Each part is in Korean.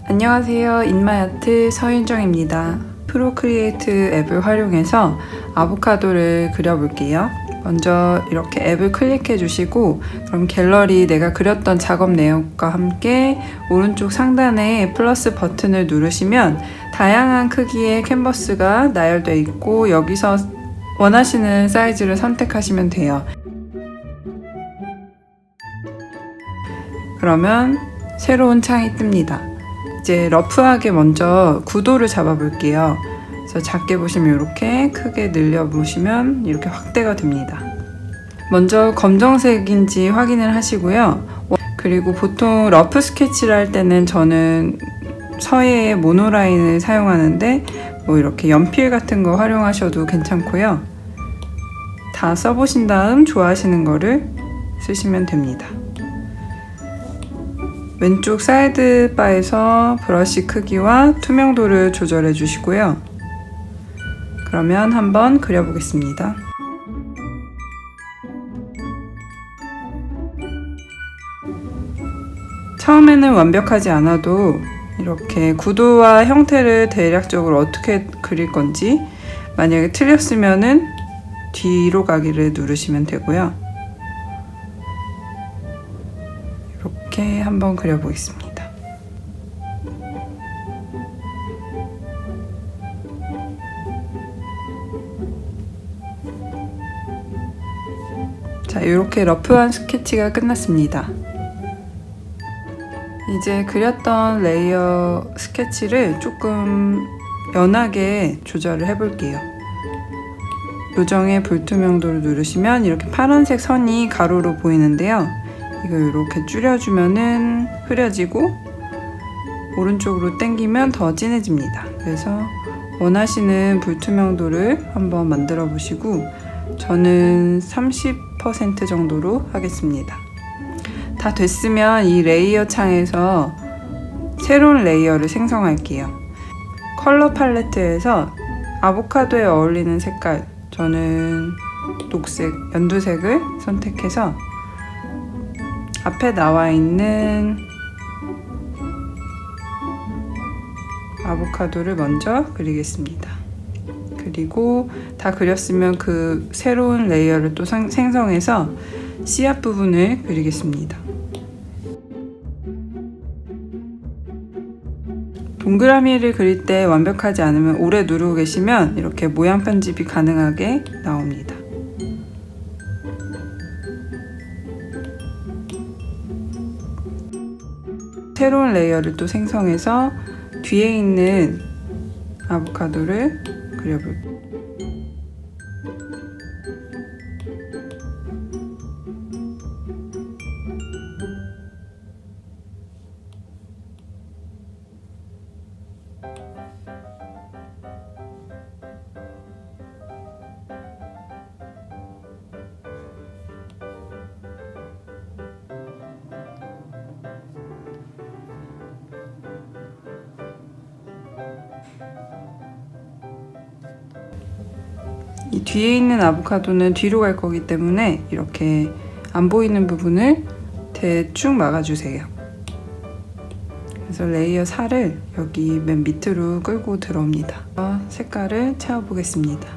안녕하세요. 인마야트 서윤정입니다. 프로크리에이트 앱을 활용해서 아보카도를 그려볼게요. 먼저 이렇게 앱을 클릭해 주시고 그럼 갤러리 내가 그렸던 작업 내용과 함께 오른쪽 상단에 플러스 버튼을 누르시면 다양한 크기의 캔버스가 나열되어 있고 여기서 원하시는 사이즈를 선택하시면 돼요. 그러면 새로운 창이 뜹니다. 이제 러프하게 먼저 구도를 잡아 볼게요. 그래서 작게 보시면 이렇게, 크게 늘려 보시면 이렇게 확대가 됩니다. 먼저 검정색인지 확인을 하시고요. 그리고 보통 러프 스케치를 할 때는 저는 서예의 모노라인을 사용하는데 이렇게 연필 같은 거 활용하셔도 괜찮고요. 다 써보신 다음 좋아하시는 거를 쓰시면 됩니다. 왼쪽 사이드 바에서 브러쉬 크기와 투명도를 조절해 주시고요. 그러면 한번 그려보겠습니다. 처음에는 완벽하지 않아도 이렇게 구도와 형태를 대략적으로 어떻게 그릴 건지 만약에 틀렸으면은 뒤로 가기를 누르시면 되고요. 이렇게 한번 그려보겠습니다. 자, 이렇게 러프한 스케치가 끝났습니다. 이제 그렸던 레이어 스케치를 조금 연하게 조절을 해볼게요. 요정의 불투명도를 누르시면 이렇게 파란색 선이 가로로 보이는데요. 이걸 이렇게 줄여주면은 흐려지고 오른쪽으로 당기면 더 진해집니다. 그래서 원하시는 불투명도를 한번 만들어 보시고 저는 30% 정도로 하겠습니다. 다 됐으면 이 레이어 창에서 새로운 레이어를 생성할게요. 컬러 팔레트에서 아보카도에 어울리는 색깔, 저는 녹색, 연두색을 선택해서 앞에 나와 있는 아보카도를 먼저 그리겠습니다. 그리고 다 그렸으면 그 새로운 레이어를 또 생성해서 씨앗 부분을 그리겠습니다. 동그라미를 그릴 때 완벽하지 않으면 오래 누르고 계시면 이렇게 모양 편집이 가능하게 나옵니다. 새로운 레이어를 또 생성해서 뒤에 있는 아보카도를 그려볼게요. 이 뒤에 있는 아보카도는 뒤로 갈 거기 때문에 이렇게 안 보이는 부분을 대충 막아주세요. 그래서 레이어 4를 여기 맨 밑으로 끌고 들어옵니다. 색깔을 채워보겠습니다.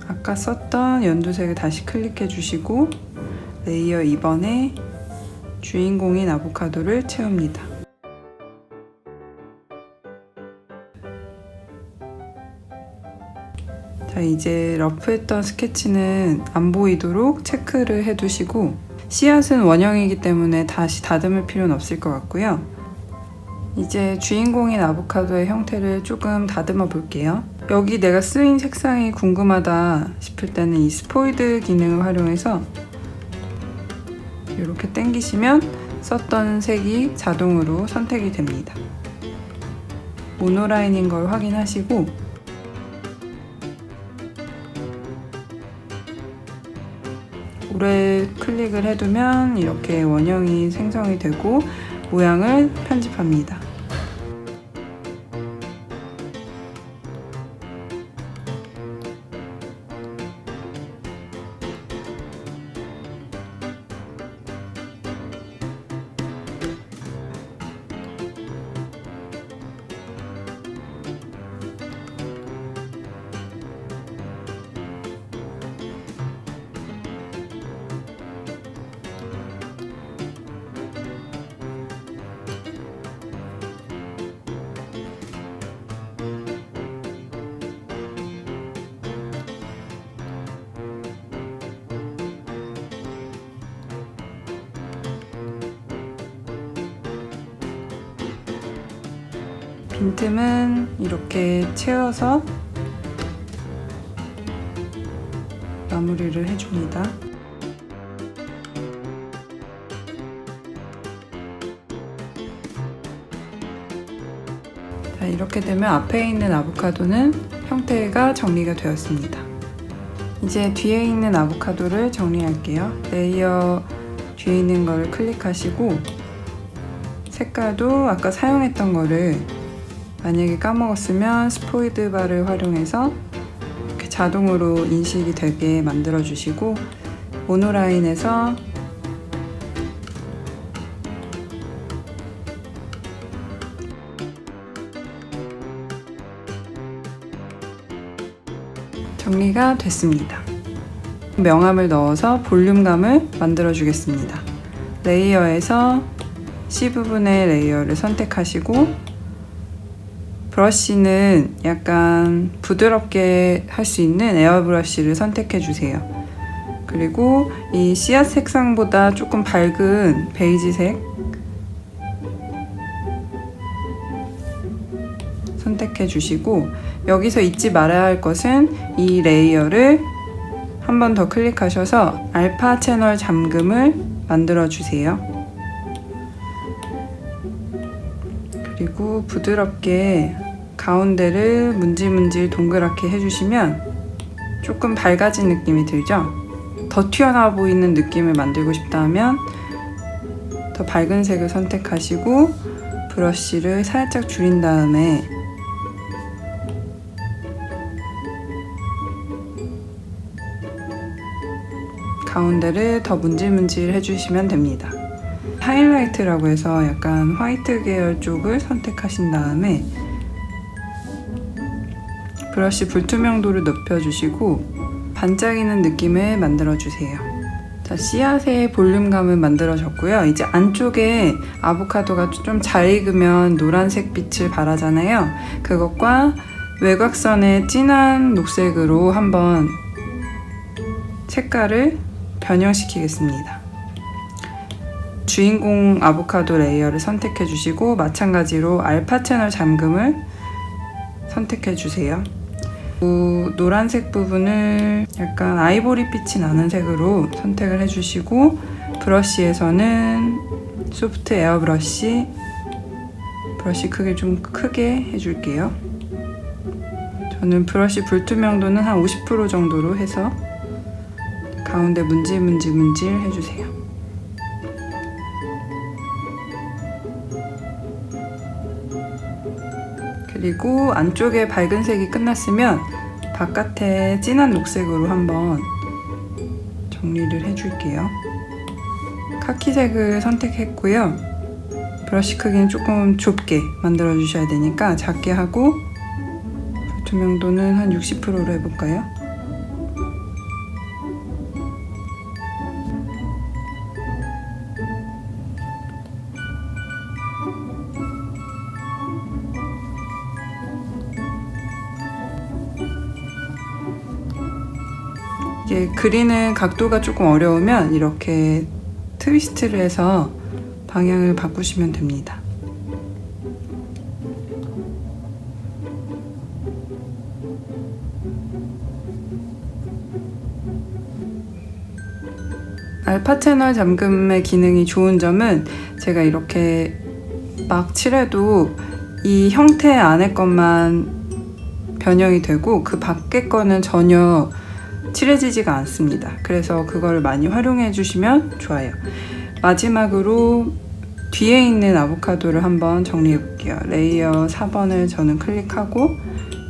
아까 썼던 연두색을 다시 클릭해 주시고 레이어 2번에 주인공인 아보카도를 채웁니다. 자, 이제 러프했던 스케치는 안 보이도록 체크를 해두시고 씨앗은 원형이기 때문에 다시 다듬을 필요는 없을 것 같고요. 이제 주인공인 아보카도의 형태를 조금 다듬어 볼게요. 여기 내가 쓰인 색상이 궁금하다 싶을 때는 이 스포이드 기능을 활용해서 이렇게 당기시면 썼던 색이 자동으로 선택이 됩니다. 모노라인인 걸 확인하시고 오래 클릭을 해두면 이렇게 원형이 생성이 되고 모양을 편집합니다. 빈틈은 이렇게 채워서 마무리를 해줍니다. 자, 이렇게 되면 앞에 있는 아보카도는 형태가 정리가 되었습니다. 이제 뒤에 있는 아보카도를 정리할게요. 레이어 뒤에 있는 걸 클릭하시고 색깔도 아까 사용했던 거를 만약에 까먹었으면 스포이드 바를 활용해서 이렇게 자동으로 인식이 되게 만들어 주시고 모노라인에서 정리가 됐습니다. 명암을 넣어서 볼륨감을 만들어 주겠습니다. 레이어에서 C 부분의 레이어를 선택하시고 브러쉬는 약간 부드럽게 할 수 있는 에어 브러쉬를 선택해 주세요. 그리고 이 씨앗 색상보다 조금 밝은 베이지색 선택해 주시고 여기서 잊지 말아야 할 것은 이 레이어를 한 번 더 클릭하셔서 알파 채널 잠금을 만들어 주세요. 그리고 부드럽게 가운데를 문질문질 동그랗게 해주시면 조금 밝아진 느낌이 들죠? 더 튀어나와 보이는 느낌을 만들고 싶다 하면 더 밝은 색을 선택하시고 브러쉬를 살짝 줄인 다음에 가운데를 더 문질문질 해주시면 됩니다. 하이라이트라고 해서 약간 화이트 계열 쪽을 선택하신 다음에 브러쉬 불투명도를 높여주시고 반짝이는 느낌을 만들어주세요. 자, 씨앗의 볼륨감을 만들어졌고요. 이제 안쪽에 아보카도가 좀 잘 익으면 노란색 빛을 발하잖아요. 그것과 외곽선의 진한 녹색으로 한번 색깔을 변형시키겠습니다. 주인공 아보카도 레이어를 선택해 주시고 마찬가지로 알파 채널 잠금을 선택해 주세요. 노란색 부분을 약간 아이보리 빛이 나는 색으로 선택을 해주시고 브러쉬에서는 소프트 에어 브러쉬 크기 좀 크게 해줄게요. 저는 브러쉬 불투명도는 한 50% 정도로 해서 가운데 문질 해주세요. 그리고 안쪽에 밝은 색이 끝났으면 바깥에 진한 녹색으로 한번 정리를 해줄게요. 카키색을 선택했고요. 브러쉬 크기는 조금 좁게 만들어 주셔야 되니까 작게 하고 불투명도는 한 60%로 해볼까요? 이게 그리는 각도가 조금 어려우면 이렇게 트위스트를 해서 방향을 바꾸시면 됩니다. 알파 채널 잠금의 기능이 좋은 점은 제가 이렇게 막 칠해도 이 형태 안에 것만 변형이 되고 그 밖에 거는 전혀 칠해지지가 않습니다. 그래서 그걸 많이 활용해 주시면 좋아요. 마지막으로 뒤에 있는 아보카도를 한번 정리해 볼게요. 레이어 4번을 저는 클릭하고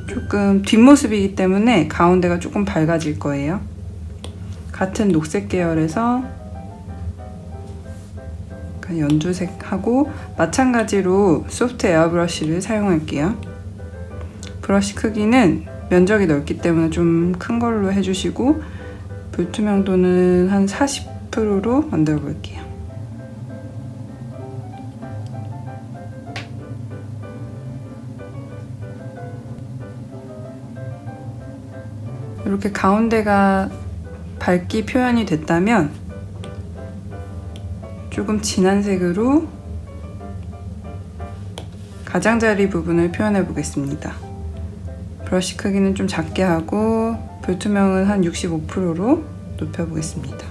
조금 뒷모습이기 때문에 가운데가 조금 밝아질 거예요. 같은 녹색 계열에서 연두색하고 마찬가지로 소프트 에어브러쉬를 사용할게요. 브러쉬 크기는 면적이 넓기 때문에 좀 큰 걸로 해주시고 불투명도는 한 40%로 만들어 볼게요. 이렇게 가운데가 밝기 표현이 됐다면 조금 진한 색으로 가장자리 부분을 표현해 보겠습니다. 브러쉬 크기는 좀 작게 하고 불투명은 한 65%로 높여 보겠습니다.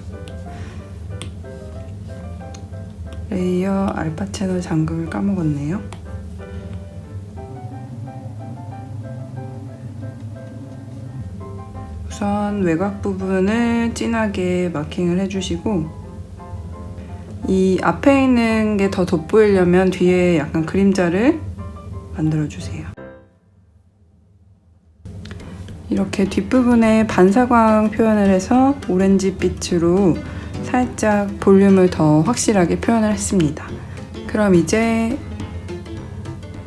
레이어 알파 채널 잠금을 까먹었네요. 우선 외곽 부분을 진하게 마킹을 해주시고, 이 앞에 있는 게 더 돋보이려면 뒤에 약간 그림자를 만들어주세요. 이렇게 뒷부분에 반사광 표현을 해서 오렌지빛으로 살짝 볼륨을 더 확실하게 표현을 했습니다. 그럼 이제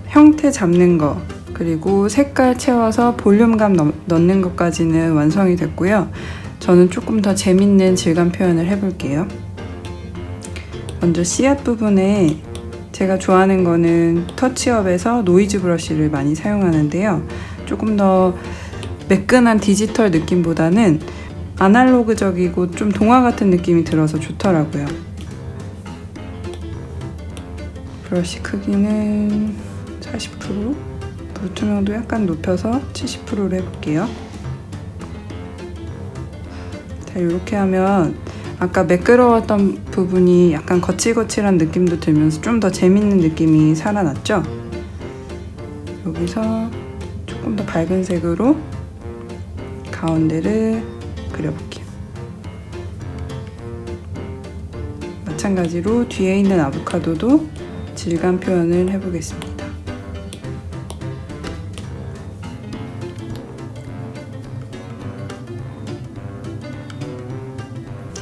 형태 잡는 거, 그리고 색깔 채워서 볼륨감 넣는 것까지는 완성이 됐고요. 저는 조금 더 재밌는 질감 표현을 해볼게요. 먼저 씨앗 부분에 제가 좋아하는 거는 터치업에서 노이즈 브러쉬를 많이 사용하는데요. 조금 더 매끈한 디지털 느낌보다는 아날로그적이고 좀 동화 같은 느낌이 들어서 좋더라고요. 브러쉬 크기는 40%, 불투명도 약간 높여서 70%로 해볼게요. 자, 이렇게 하면 아까 매끄러웠던 부분이 약간 거칠거칠한 느낌도 들면서 좀 더 재밌는 느낌이 살아났죠? 여기서 조금 더 밝은 색으로 가운데를 그려볼게요. 마찬가지로 뒤에 있는 아보카도도 질감 표현을 해보겠습니다.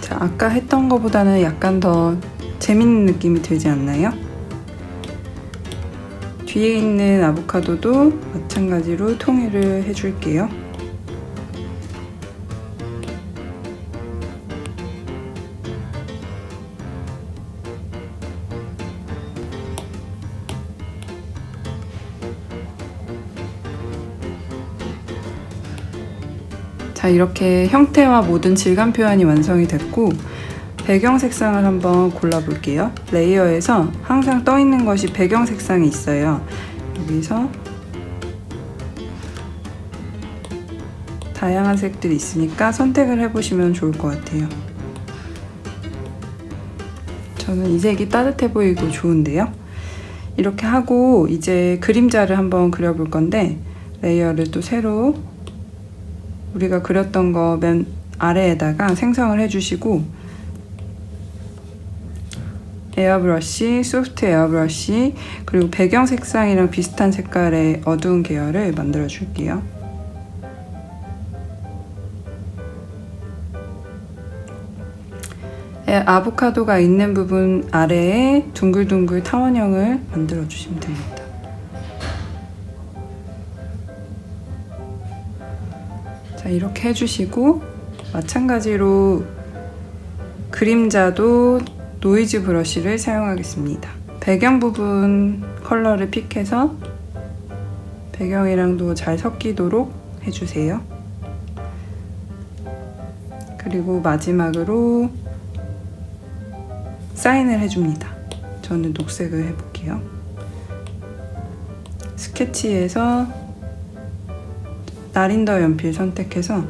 자, 아까 했던 것보다는 약간 더 재밌는 느낌이 들지 않나요? 뒤에 있는 아보카도도 마찬가지로 통일을 해줄게요. 자, 이렇게 형태와 모든 질감 표현이 완성이 됐고, 배경 색상을 한번 골라볼게요. 레이어에서 항상 떠 있는 것이 배경 색상이 있어요. 여기서 다양한 색들이 있으니까 선택을 해보시면 좋을 것 같아요. 저는 이 색이 따뜻해 보이고 좋은데요. 이렇게 하고 이제 그림자를 한번 그려볼 건데, 레이어를 또 새로 우리가 그렸던 거 맨 아래에다가 생성을 해주시고, 에어브러쉬, 소프트 에어브러쉬, 그리고 배경 색상이랑 비슷한 색깔의 어두운 계열을 만들어 줄게요. 아보카도가 있는 부분 아래에 둥글둥글 타원형을 만들어 주시면 됩니다. 자, 이렇게 해주시고, 마찬가지로 그림자도 노이즈 브러쉬를 사용하겠습니다. 배경 부분 컬러를 픽해서 배경이랑도 잘 섞이도록 해주세요. 그리고 마지막으로 사인을 해줍니다. 저는 녹색을 해볼게요. 스케치에서 나린더 연필 선택해서,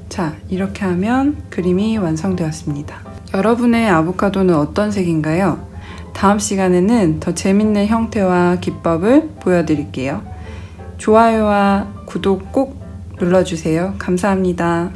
자, 이렇게 하면 그림이 완성되었습니다. 여러분의 아보카도는 어떤 색인가요? 다음 시간에는 더 재밌는 형태와 기법을 보여드릴게요. 좋아요와 구독 꼭 눌러주세요. 감사합니다.